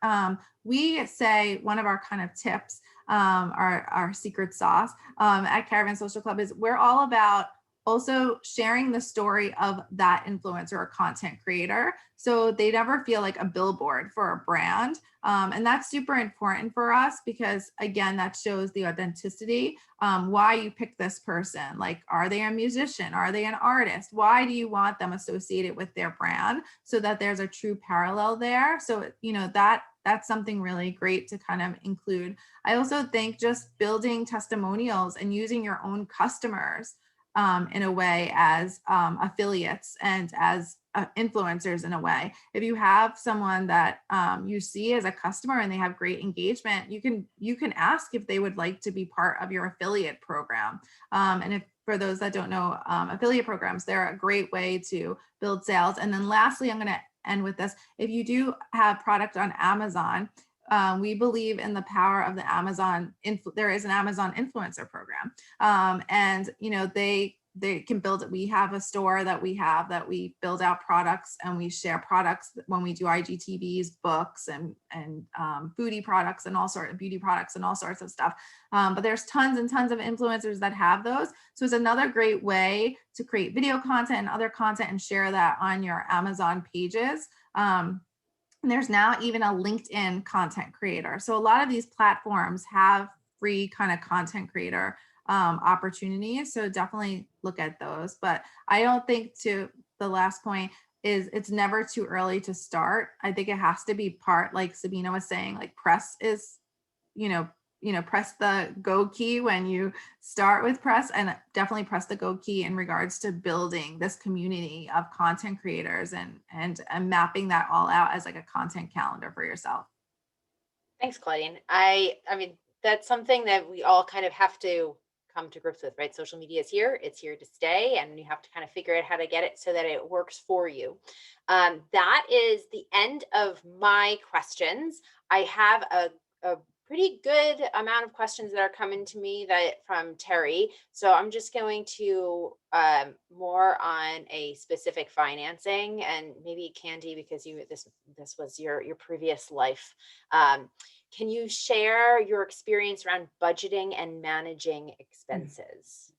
We say one of our kind of tips, our secret sauce at Caravan Social Club, is we're all about also sharing the story of that influencer or content creator, so they never feel like a billboard for a brand. And that's super important for us because, again, that shows the authenticity, why you pick this person. Like, are they a musician? Are they an artist? Why do you want them associated with their brand, so that there's a true parallel there? So, that's something really great to kind of include. I also think just building testimonials and using your own customers in a way as affiliates and as influencers in a way. If you have someone that you see as a customer and they have great engagement, you can ask if they would like to be part of your affiliate program. And if for those that don't know, affiliate programs, they're a great way to build sales. And then lastly, I'm going to end with this. If you do have product on Amazon, we believe in the power of the Amazon. There is an Amazon influencer program, and they can build it. We have a store that we build out products, and we share products when we do IGTVs, books, and foodie products, and all sorts of beauty products, and all sorts of stuff. But there's tons and tons of influencers that have those. So it's another great way to create video content and other content and share that on your Amazon pages. There's now even a LinkedIn content creator. So a lot of these platforms have free kind of content creator opportunities. So definitely look at those. But I don't think, to the last point, is it's never too early to start. I think it has to be part, like Sabina was saying, like press is, press the go key when you start with press, and definitely press the go key in regards to building this community of content creators and mapping that all out as like a content calendar for yourself. Thanks, Claudine. I mean, that's something that we all kind of have to come to grips with, right? Social media is here, it's here to stay, and you have to kind of figure out how to get it so that it works for you. That is the end of my questions. I have a pretty good amount of questions that are coming to me from Terry. So I'm just going to more on a specific financing, and maybe Candy, because this was your previous life. Can you share your experience around budgeting and managing expenses?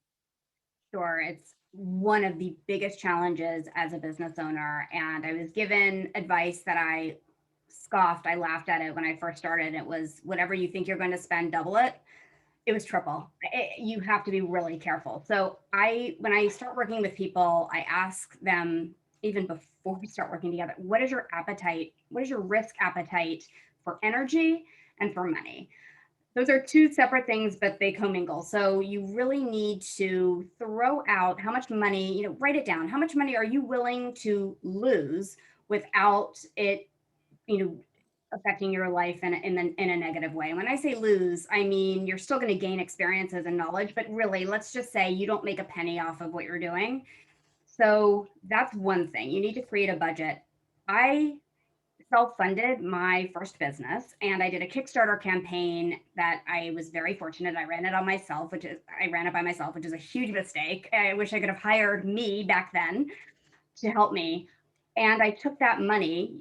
Sure. It's one of the biggest challenges as a business owner. And I was given advice that I scoffed. I laughed at it when I first started. It was, whatever you think you're going to spend, double it. It was triple. You have to be really careful. So when I start working with people, I ask them, even before we start working together, what is your appetite? What is your risk appetite for energy and for money? Those are two separate things, but they commingle. So you really need to throw out how much money, write it down. How much money are you willing to lose without it, affecting your life in a negative way? And when I say lose, I mean, you're still going to gain experiences and knowledge, but really, let's just say you don't make a penny off of what you're doing. So that's one thing. You need to create a budget. I self-funded my first business, and I did a Kickstarter campaign that I was very fortunate. I ran it by myself, which is a huge mistake. I wish I could have hired me back then to help me. And I took that money.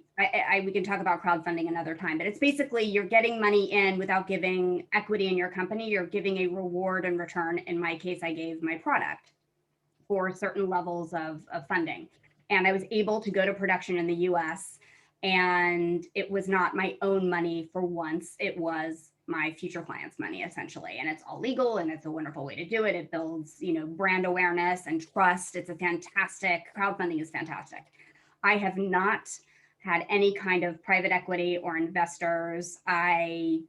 We can talk about crowdfunding another time, but it's basically you're getting money in without giving equity in your company. You're giving a reward and return. In my case, I gave my product for certain levels of funding. And I was able to go to production in the US, and it was not my own money for once. It was my future clients' money, essentially. And it's all legal, and it's a wonderful way to do it. It builds, brand awareness and trust. Crowdfunding is fantastic. I have not had any kind of private equity or investors. I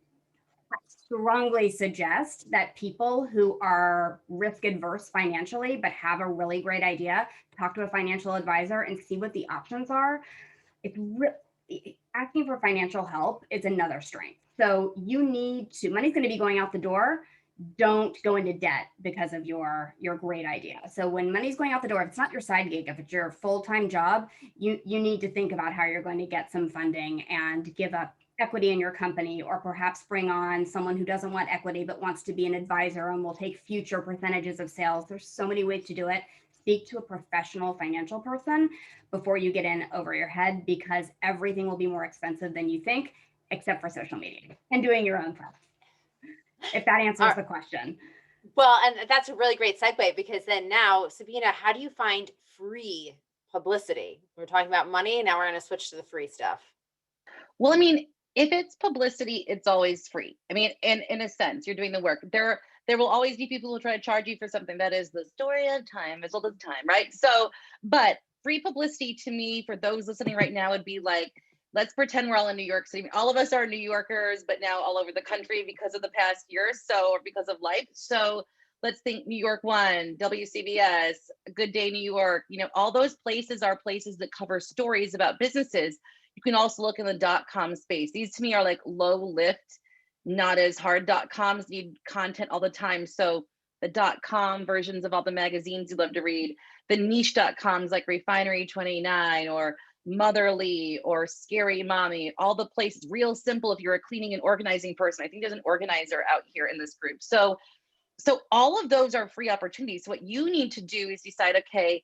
strongly suggest that people who are risk adverse financially, but have a really great idea, talk to a financial advisor and see what the options are. Asking for financial help is another strength. So money's going to be going out the door. Don't go into debt because of your great idea. So when money's going out the door, if it's not your side gig, if it's your full-time job, you need to think about how you're going to get some funding and give up equity in your company, or perhaps bring on someone who doesn't want equity but wants to be an advisor and will take future percentages of sales. There's so many ways to do it. Speak to a professional financial person before you get in over your head, because everything will be more expensive than you think, except for social media and doing your own prep. If that answers the question. Well, and that's a really great segue because then now, Sabina, how do you find free publicity? We're talking about money. Now we're going to switch to the free stuff. Well, I mean, if it's publicity, it's always free. I mean, in a sense, you're doing the work. There will always be people who try to charge you for something. That is the story of time, as old as time, right? So, but free publicity to me, for those listening right now, would be like, let's pretend we're all in New York City. All of us are New Yorkers, but now all over the country because of the past year or so, or because of life. So let's think New York One, WCBS, Good Day New York. You know, all those places are places that cover stories about businesses. You can also look in the .com space. These to me are like low lift, not as hard. .coms need content all the time. So the .com versions of all the magazines you love to read, the niche .coms like Refinery 29 or Motherly or Scary Mommy, all the places, Real Simple if you're a cleaning and organizing person. I think there's an organizer out here in this group. So all of those are free opportunities. So what you need to do is decide, okay,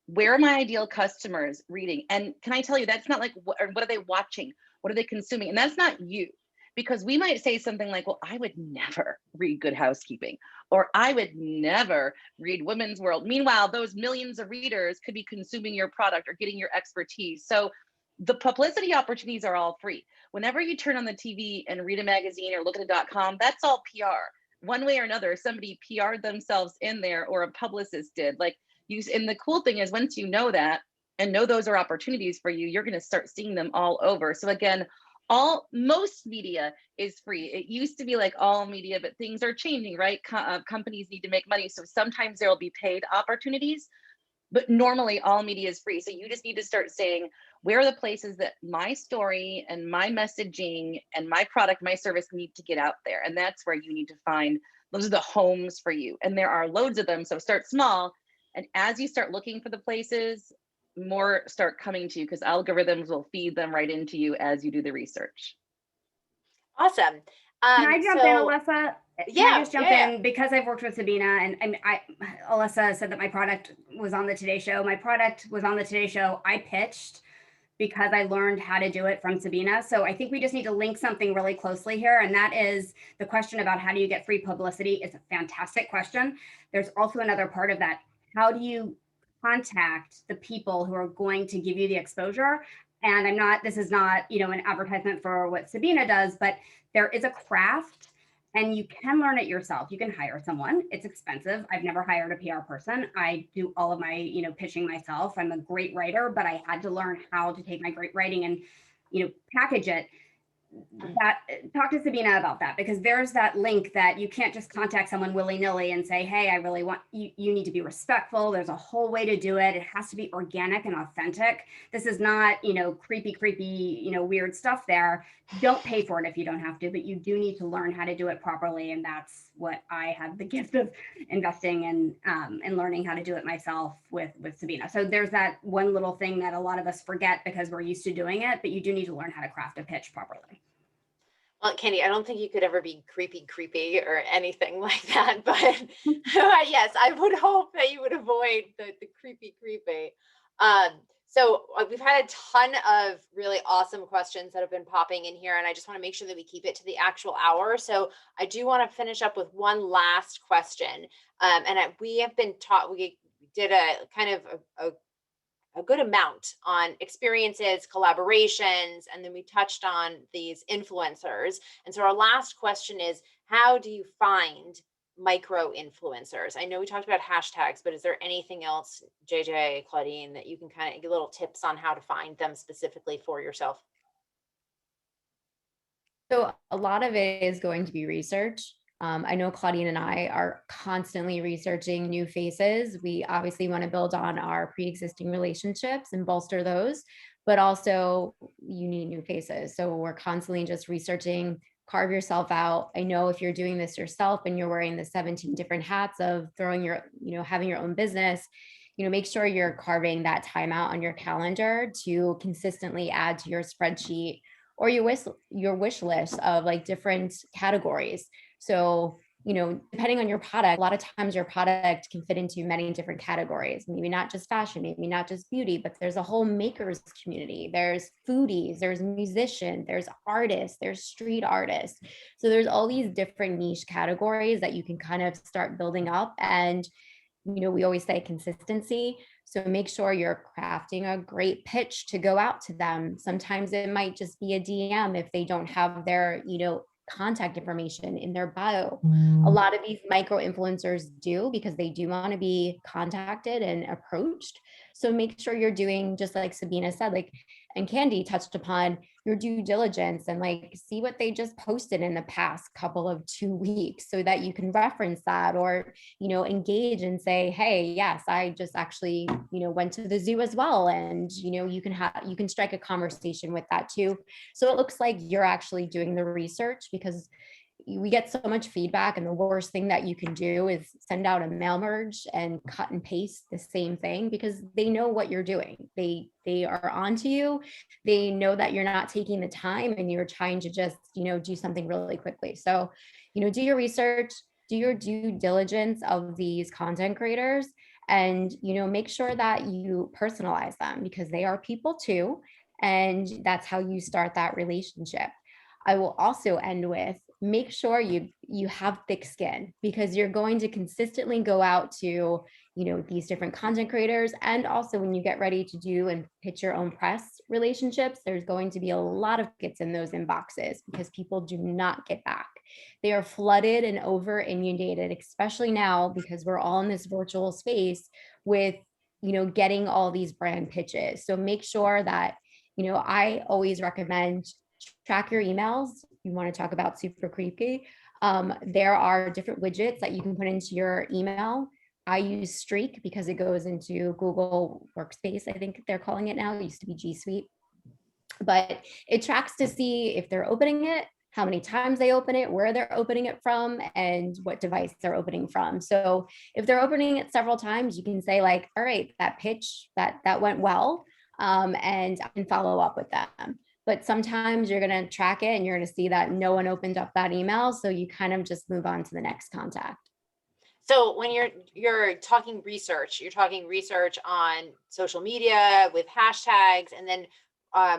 where are my ideal customers reading? And can I tell you, that's not like, what are they watching? What are they consuming? And that's not you, because we might say something like, well, I would never read Good Housekeeping, or I would never read Women's World. Meanwhile, those millions of readers could be consuming your product or getting your expertise. So the publicity opportunities are all free. Whenever you turn on the TV and read a magazine or look at a .com, that's all PR. One way or another, somebody PR'd themselves in there, or a publicist did. Like, and the cool thing is, once you know that and know those are opportunities for you, you're going to start seeing them all over. So again, most media is free. It used to be like all media, but things are changing, right? Companies need to make money. So sometimes there will be paid opportunities, but normally all media is free. So you just need to start saying, where are the places that my story and my messaging and my product, my service need to get out there? And that's where you need to find, those are the homes for you. And there are loads of them. So start small. And as you start looking for the places, more start coming to you, because algorithms will feed them right into you as you do the research. Awesome. Can I jump in, Alyssa? Yeah, Can I just jump in? Because I've worked with Sabina, and Alyssa said that my product was on the Today Show. My product was on the Today Show. I pitched because I learned how to do it from Sabina. So I think we just need to link something really closely here. And that is the question about how do you get free publicity? It's a fantastic question. There's also another part of that. How do you contact the people who are going to give you the exposure? And this is not, an advertisement for what Sabina does, but there is a craft and you can learn it yourself. You can hire someone. It's expensive. I've never hired a PR person. I do all of my, pitching myself. I'm a great writer, but I had to learn how to take my great writing and, package it. Talk to Sabina about that, because there's that link that you can't just contact someone willy-nilly and say, hey, I really want you need to be respectful. There's a whole way to do it. It has to be organic and authentic. This is not, creepy, weird stuff there. Don't pay for it if you don't have to, but you do need to learn how to do it properly. And that's what I have the gift of investing in and learning how to do it myself with Sabina. So there's that one little thing that a lot of us forget because we're used to doing it, but you do need to learn how to craft a pitch properly. Well, Candy, I don't think you could ever be creepy or anything like that. But yes, I would hope that you would avoid the creepy. So we've had a ton of really awesome questions that have been popping in here, and I just want to make sure that we keep it to the actual hour. So I do want to finish up with one last question. We have been taught, we did a kind of a good amount on experiences, collaborations, and then we touched on these influencers. And so our last question is, how do you find micro influencers? I know we talked about hashtags, but is there anything else, JJ, Claudine, that you can kind of give little tips on how to find them specifically for yourself? So a lot of it is going to be research. I know Claudine and I are constantly researching new faces. We obviously want to build on our pre-existing relationships and bolster those, but also you need new faces. So we're constantly just researching, carve yourself out. I know if you're doing this yourself and you're wearing the 17 different hats of having your own business, make sure you're carving that time out on your calendar to consistently add to your spreadsheet or your wish list of like different categories. So depending on your product, a lot of times your product can fit into many different categories, maybe not just fashion, maybe not just beauty, but there's a whole makers community. There's foodies, there's musicians, there's artists, there's street artists. So there's all these different niche categories that you can kind of start building up. And we always say consistency. So make sure you're crafting a great pitch to go out to them. Sometimes it might just be a DM if they don't have their, contact information in their bio. A lot of these micro influencers do, because they do want to be contacted and approached. So make sure you're doing, just like Sabina said, and Candy touched upon, your due diligence, and see what they just posted in the past couple of 2 weeks, so that you can reference that, or engage and say, hey, yes, I just actually went to the zoo as well, and you can strike a conversation with that too. So it looks like you're actually doing the research, because we get so much feedback, and the worst thing that you can do is send out a mail merge and cut and paste the same thing, because they know what you're doing. They are onto you. They know that you're not taking the time, and you're trying to just do something really quickly. So do your research, do your due diligence of these content creators, and make sure that you personalize them, because they are people too, and that's how you start that relationship. I will also end with, make sure you have thick skin, because you're going to consistently go out to these different content creators. And also, when you get ready to do and pitch your own press relationships, there's going to be a lot of gets in those inboxes, because people do not get back. They are flooded and over inundated, especially now, because we're all in this virtual space with getting all these brand pitches. So make sure that I always recommend track your emails. You want to talk about super creepy. There are different widgets that you can put into your email. I use Streak because it goes into Google Workspace, I think they're calling it now. It used to be G Suite. But it tracks to see if they're opening it, how many times they open it, where they're opening it from, and what device they're opening from. So if they're opening it several times, you can say all right, that pitch, that went well, and I can follow up with them. But sometimes you're going to track it and you're going to see that no one opened up that email. So you kind of just move on to the next contact. So when you're talking research, you're talking research on social media with hashtags, and then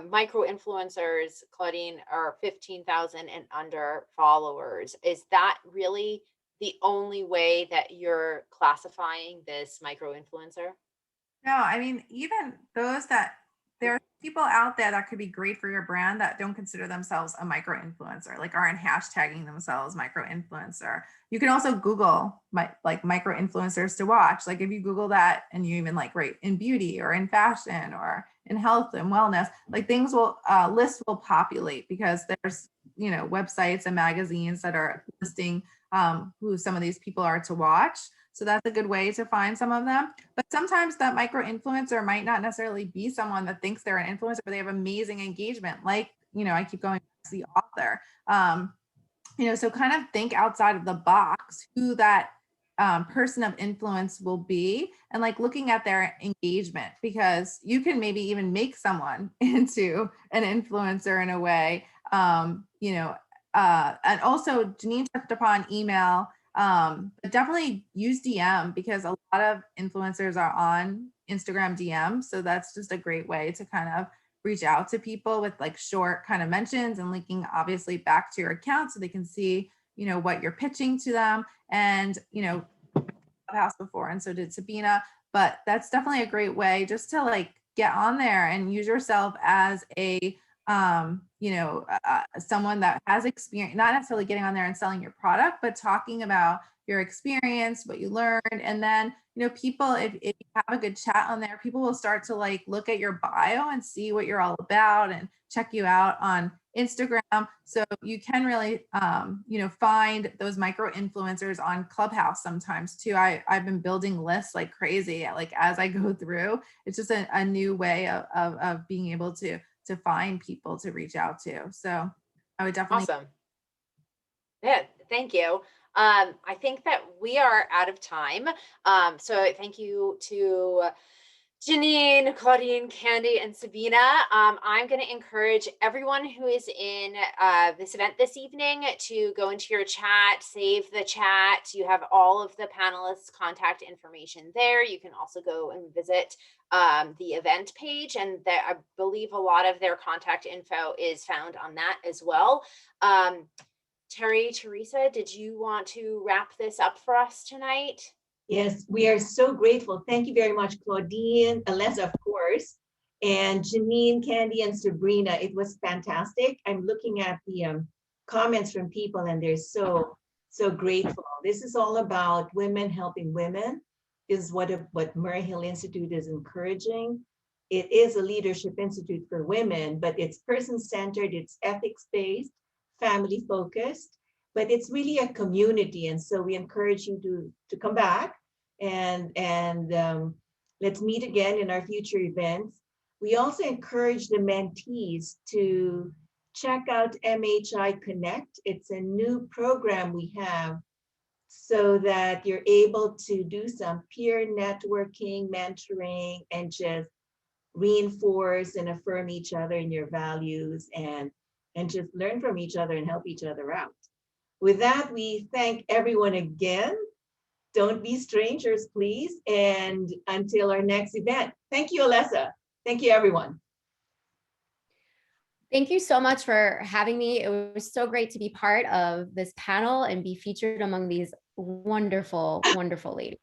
micro influencers, Claudine, are 15,000 and under followers. Is that really the only way that you're classifying this micro influencer? No, I mean, even those that there are people out there that could be great for your brand that don't consider themselves a micro influencer, aren't hashtagging themselves micro influencer. You can also Google micro influencers to watch. If you Google that and you even write in beauty or in fashion or in health and wellness, things will lists will populate, because there's websites and magazines that are listing who some of these people are to watch. So that's a good way to find some of them. But sometimes that micro influencer might not necessarily be someone that thinks they're an influencer, but they have amazing engagement. I keep going to the author. So kind of think outside of the box who that person of influence will be, and looking at their engagement, because you can maybe even make someone into an influencer in a way. And also Janine touched upon email. But definitely use DM, because a lot of influencers are on Instagram DM. So that's just a great way to kind of reach out to people with short kind of mentions, and linking obviously back to your account so they can see, what you're pitching to them. And, Clubhouse before, and so did Sabina, but that's definitely a great way just to get on there and use yourself as a someone that has experience, not necessarily getting on there and selling your product, but talking about your experience, what you learned. And then, people, if you have a good chat on there, people will start to look at your bio and see what you're all about and check you out on Instagram. So you can really, find those micro influencers on Clubhouse sometimes too. I've been building lists like crazy, as I go through. It's just a new way of being able to find people to reach out to. So I would definitely. Awesome. Yeah, thank you. I think that we are out of time. So thank you to Janine, Claudine, Candy, and Sabina. I'm going to encourage everyone who is in this event this evening to go into your chat, save the chat. You have all of the panelists' contact information there. You can also go and visit the event page, and I believe a lot of their contact info is found on that as well. Terry, Teresa, did you want to wrap this up for us tonight? Yes, we are so grateful. Thank you very much, Claudine, Alessa, of course, and Janine, Candy, and Sabrina. It was fantastic. I'm looking at the comments from people, and they're so grateful. This is all about women helping women. Is what Murray Hill Institute is encouraging. It is a leadership institute for women, but it's person-centered, it's ethics-based, family-focused, but it's really a community. And so we encourage you to come back and let's meet again in our future events. We also encourage the mentees to check out MHI Connect. It's a new program we have so that you're able to do some peer networking, mentoring, and just reinforce and affirm each other in your values and just learn from each other and help each other out. With that, we thank everyone again. Don't be strangers, please. And until our next event. Thank you, Alessa. Thank you, everyone. Thank you so much for having me. It was so great to be part of this panel and be featured among these wonderful, wonderful ladies.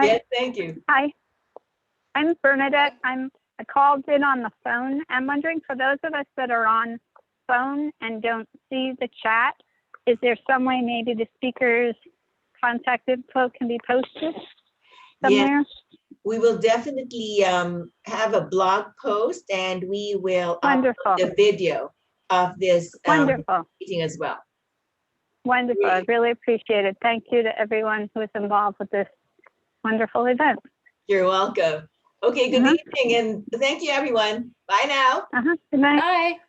Yes, thank you. Hi, I'm Bernadette. I called in on the phone. I'm wondering, for those of us that are on phone and don't see the chat, is there some way maybe the speaker's contact info can be posted somewhere? Yes, we will definitely have a blog post, and we will Wonderful. upload the video of this Wonderful. meeting as well. Wonderful. I really appreciate it. Thank you to everyone who is involved with this wonderful event. You're welcome. Okay, good evening, and thank you, everyone. Bye now. Good night. Bye.